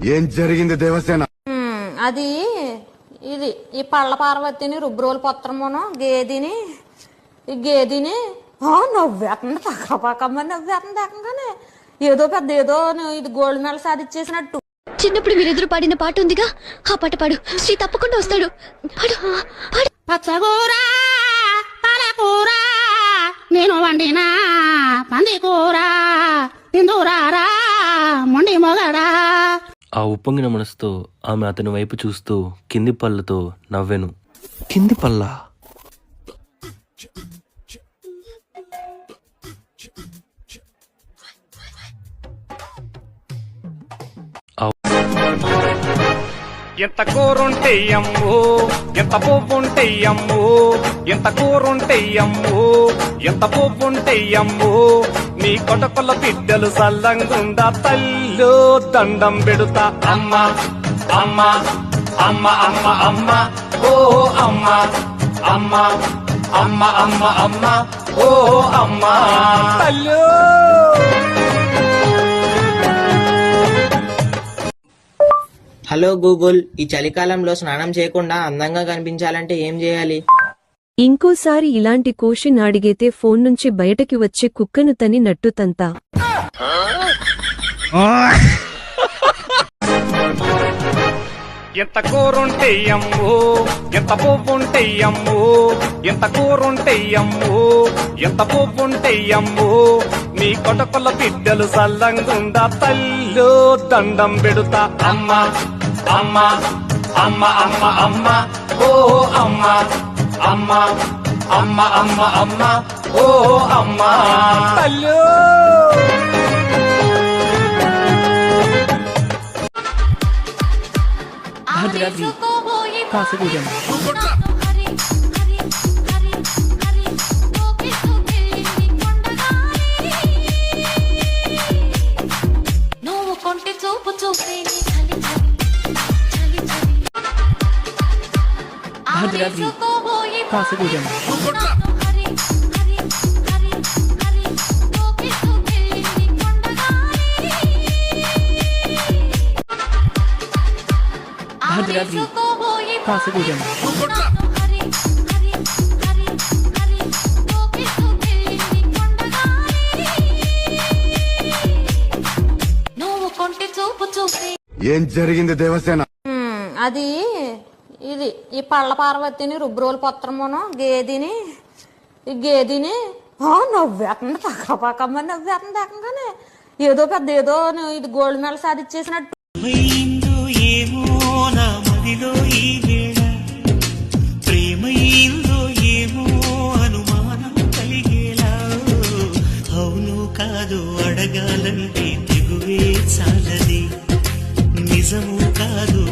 ఏం జరిగింది దేవసేన? అది ఇది ఈ పళ్ళ పార్వతిని రుబ్రోలు పత్రమును గేదిని ఈ గేదిని నవ్వేస్తుంది పక్కపక్కమ్మని నవ్వేస్తుంది ఏకంగానే ఏదో పెద్ద ఏదో ఇది గోల్డ్ మెడల్ సాధించేసినట్టు. చిన్నప్పుడు మీరెదురు పాడిన పాట ఉందిగా, ఆ పాట పాడు. శ్రీ తప్పకుండా వస్తాడు. పాడు పాడు. పచ్చగూర పాలకూర నేను వండినా పందికూర తిందురారా మొండి మొగడా. ఆ ఉప్పొంగిన మనసుతో ఆమె అతని వైపు చూస్తూ కింది పళ్ళతో నవ్వెను. కింది పళ్ళ? ఎంత కూరుంటే అమ్ము, ఎంత పువ్వుంటే అమ్ము, ఎంత కూరుంటే అమ్ము, ఎంత పువ్వుంటే అమ్ము, నీ కొటకుల బిడ్డలు సల్లంగుండా తల్లు దండం పెడుతా. అమ్మ అమ్మ అమ్మ అమ్మ అమ్మ ఓ అమ్మ అమ్మ అమ్మ అమ్మ అమ్మ ఓ అమ్మ తల్లు. హలో గూగుల్, ఈ చలికాలంలో స్నానం చేయకుండా అందంగా కనిపించాలంటే ఏం చేయాలి? ఇంకోసారి ఇలాంటి క్వశ్చన్ అడిగితే ఫోన్ నుంచి బయటకి వచ్చే కుక్కను తని నట్టు తంతా. ఎంత కూరుంటే అమ్ము, ఎంత పువ్వుంటే అమ్ము, ఎంత కూరుంటే అమ్ము, ఎంత పువ్వుంటే అమ్ము, నీ కొటకుల బిడ్డలు సల్లంగుండా తల్లు దండం పెడుతా. అమ్మ అమ్మ అమ్మ అమ్మ అమ్మ ఓ అమ్మ అమ్మ అమ్మ అమ్మ అమ్మ ఓ అమ్మ తల్లు. నువ్వు కొంటే చూపు చూపే నువ్వు కొంటే చూపు చూపే. ఏం జరిగింది దేవసేన? అది ఇది ఈ పళ్ళ పార్వతిని రుబ్రోలు పత్రమును గేదిని ఈ గేదిని నవ్వేస్తుంది పక్కపక్కమ్మని నవ్వేస్తుంది ఏకంగానే ఏదో పెద్ద ఏదో ఇది గోల్డ్ మెడల్ సాధించేసినట్టు. ఏమో నా మదిలో ఈ వేళ ప్రేమైందో ఏమో అనుమానం కలిగేలా. అవును కాదు అడగాలంటే తెగువే చాలది, నిజము కాదు